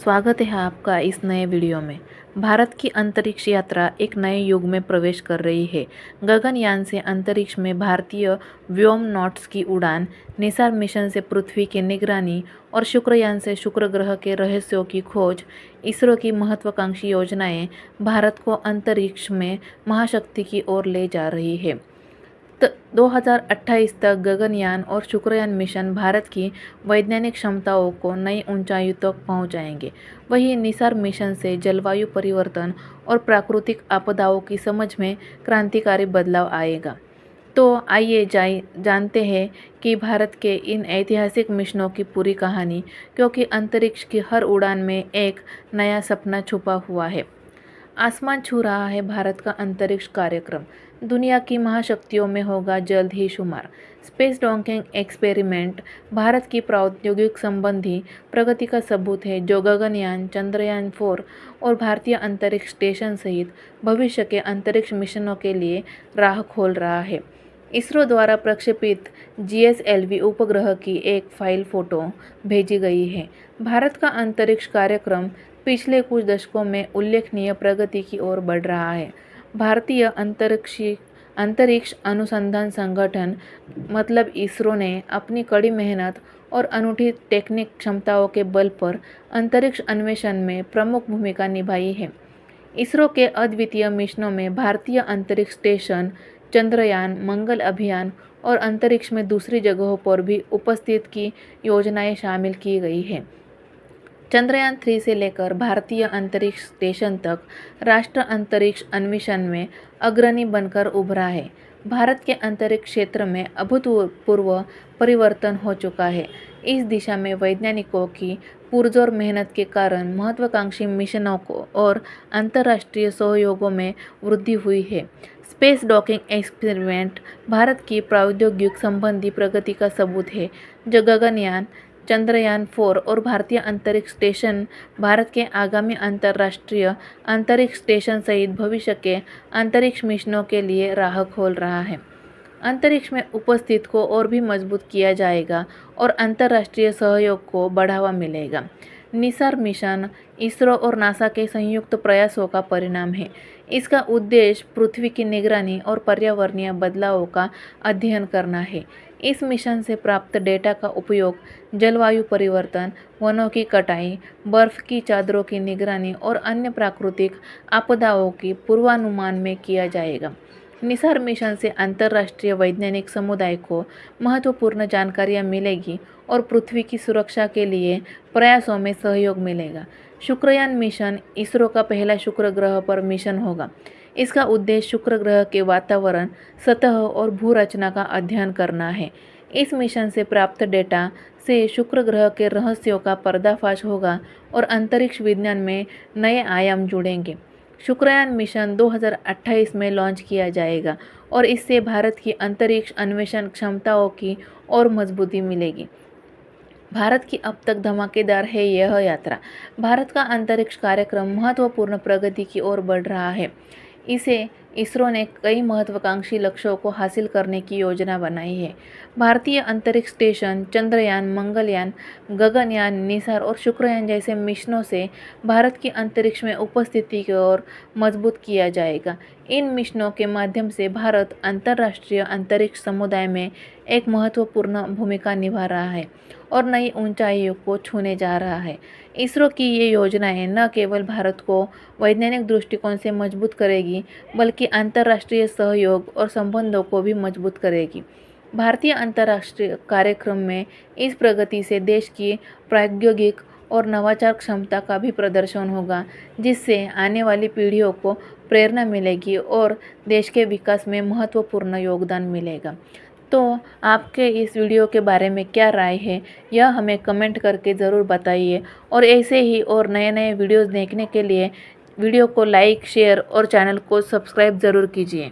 स्वागत है आपका इस नए वीडियो में। भारत की अंतरिक्ष यात्रा एक नए युग में प्रवेश कर रही है। गगनयान से अंतरिक्ष में भारतीय व्योमनॉट्स की उड़ान, निसार मिशन से पृथ्वी की निगरानी और शुक्रयान से शुक्र ग्रह के रहस्यों की खोज, इसरो की महत्वाकांक्षी योजनाएं भारत को अंतरिक्ष में महाशक्ति की ओर ले जा रही है। 2028 तक गगनयान और शुक्रयान मिशन भारत की वैज्ञानिक क्षमताओं को नई ऊंचाइयों तक पहुंचाएंगे। वहीं निसार मिशन से जलवायु परिवर्तन और प्राकृतिक आपदाओं की समझ में क्रांतिकारी बदलाव आएगा। तो आइए जानते हैं कि भारत के इन ऐतिहासिक मिशनों की पूरी कहानी, क्योंकि अंतरिक्ष की हर उड़ान में एक नया सपना छुपा हुआ है। आसमान छू रहा है भारत का अंतरिक्ष कार्यक्रम, दुनिया की महाशक्तियों में होगा जल्द ही शुमार। स्पेस डॉकिंग एक्सपेरिमेंट भारत की प्रौद्योगिक संबंधी प्रगति का सबूत है, जो गगनयान, चंद्रयान 4 और भारतीय अंतरिक्ष स्टेशन सहित भविष्य के अंतरिक्ष मिशनों के लिए राह खोल रहा है। इसरो द्वारा प्रक्षेपित GSLV उपग्रह की एक फाइल फोटो भेजी गई है। भारत का अंतरिक्ष कार्यक्रम पिछले कुछ दशकों में उल्लेखनीय प्रगति की ओर बढ़ रहा है। भारतीय अंतरिक्ष अनुसंधान संगठन मतलब इसरो ने अपनी कड़ी मेहनत और अनूठी टेक्निक क्षमताओं के बल पर अंतरिक्ष अन्वेषण में प्रमुख भूमिका निभाई है। इसरो के अद्वितीय मिशनों में भारतीय अंतरिक्ष स्टेशन, चंद्रयान, मंगल अभियान और अंतरिक्ष में दूसरी जगहों पर भी उपस्थित की योजनाएं शामिल की गई हैं। चंद्रयान 3 से लेकर भारतीय अंतरिक्ष स्टेशन तक राष्ट्र अंतरिक्ष अन्वेषण में अग्रणी बनकर उभरा है। भारत के अंतरिक्ष क्षेत्र में अभूतपूर्व परिवर्तन हो चुका है। इस दिशा में वैज्ञानिकों की पुरजोर मेहनत के कारण महत्वाकांक्षी मिशनों को और अंतर्राष्ट्रीय सहयोगों में वृद्धि हुई है। स्पेस डॉकिंग एक्सपेरिमेंट भारत की प्रौद्योगिक संबंधी प्रगति का सबूत है, जो गगनयान, चंद्रयान 4 और भारतीय अंतरिक्ष स्टेशन भारत के आगामी अंतर्राष्ट्रीय अंतरिक्ष स्टेशन सहित भविष्य के अंतरिक्ष मिशनों के लिए राह खोल रहा है। अंतरिक्ष में उपस्थित को और भी मजबूत किया जाएगा और अंतर्राष्ट्रीय सहयोग को बढ़ावा मिलेगा। निसार मिशन इसरो और नासा के संयुक्त प्रयासों का परिणाम है। इसका उद्देश्य पृथ्वी की निगरानी और पर्यावरणीय बदलावों का अध्ययन करना है। इस मिशन से प्राप्त डेटा का उपयोग जलवायु परिवर्तन, वनों की कटाई, बर्फ की चादरों की निगरानी और अन्य प्राकृतिक आपदाओं की पूर्वानुमान में किया जाएगा। निसार मिशन से अंतर्राष्ट्रीय वैज्ञानिक समुदाय को महत्वपूर्ण जानकारियां मिलेगी और पृथ्वी की सुरक्षा के लिए प्रयासों में सहयोग मिलेगा। शुक्रयान मिशन इसरो का पहला शुक्र ग्रह पर मिशन होगा। इसका उद्देश्य शुक्र ग्रह के वातावरण, सतह और भू रचना का अध्ययन करना है। इस मिशन से प्राप्त डेटा से शुक्र ग्रह के रहस्यों का पर्दाफाश होगा और अंतरिक्ष विज्ञान में नए आयाम जुड़ेंगे। शुक्रयान मिशन 2028 में लॉन्च किया जाएगा और इससे भारत की अंतरिक्ष अन्वेषण क्षमताओं की और मजबूती मिलेगी। भारत की अब तक धमाकेदार है यह यात्रा। भारत का अंतरिक्ष कार्यक्रम महत्वपूर्ण प्रगति की ओर बढ़ रहा है। इसरो ने कई महत्वाकांक्षी लक्ष्यों को हासिल करने की योजना बनाई है। भारतीय अंतरिक्ष स्टेशन, चंद्रयान, मंगलयान, गगनयान, निसार और शुक्रयान जैसे मिशनों से भारत की अंतरिक्ष में उपस्थिति की ओर मजबूत किया जाएगा। इन मिशनों के माध्यम से भारत अंतर्राष्ट्रीय अंतरिक्ष समुदाय में एक महत्वपूर्ण भूमिका निभा रहा है और नई ऊंचाइयों को छूने जा रहा है। इसरो की ये योजनाएं न केवल भारत को वैज्ञानिक दृष्टिकोण से मजबूत करेगी, बल्कि अंतर्राष्ट्रीय सहयोग और संबंधों को भी मजबूत करेगी। भारतीय अंतर्राष्ट्रीय कार्यक्रम में इस प्रगति से देश की प्रौद्योगिक और नवाचार क्षमता का भी प्रदर्शन होगा, जिससे आने वाली पीढ़ियों को प्रेरणा मिलेगी और देश के विकास में महत्वपूर्ण योगदान मिलेगा। तो आपके इस वीडियो के बारे में क्या राय है, यह हमें कमेंट करके ज़रूर बताइए और ऐसे ही और नए नए वीडियोज़ देखने के लिए वीडियो को लाइक, शेयर और चैनल को सब्सक्राइब ज़रूर कीजिए।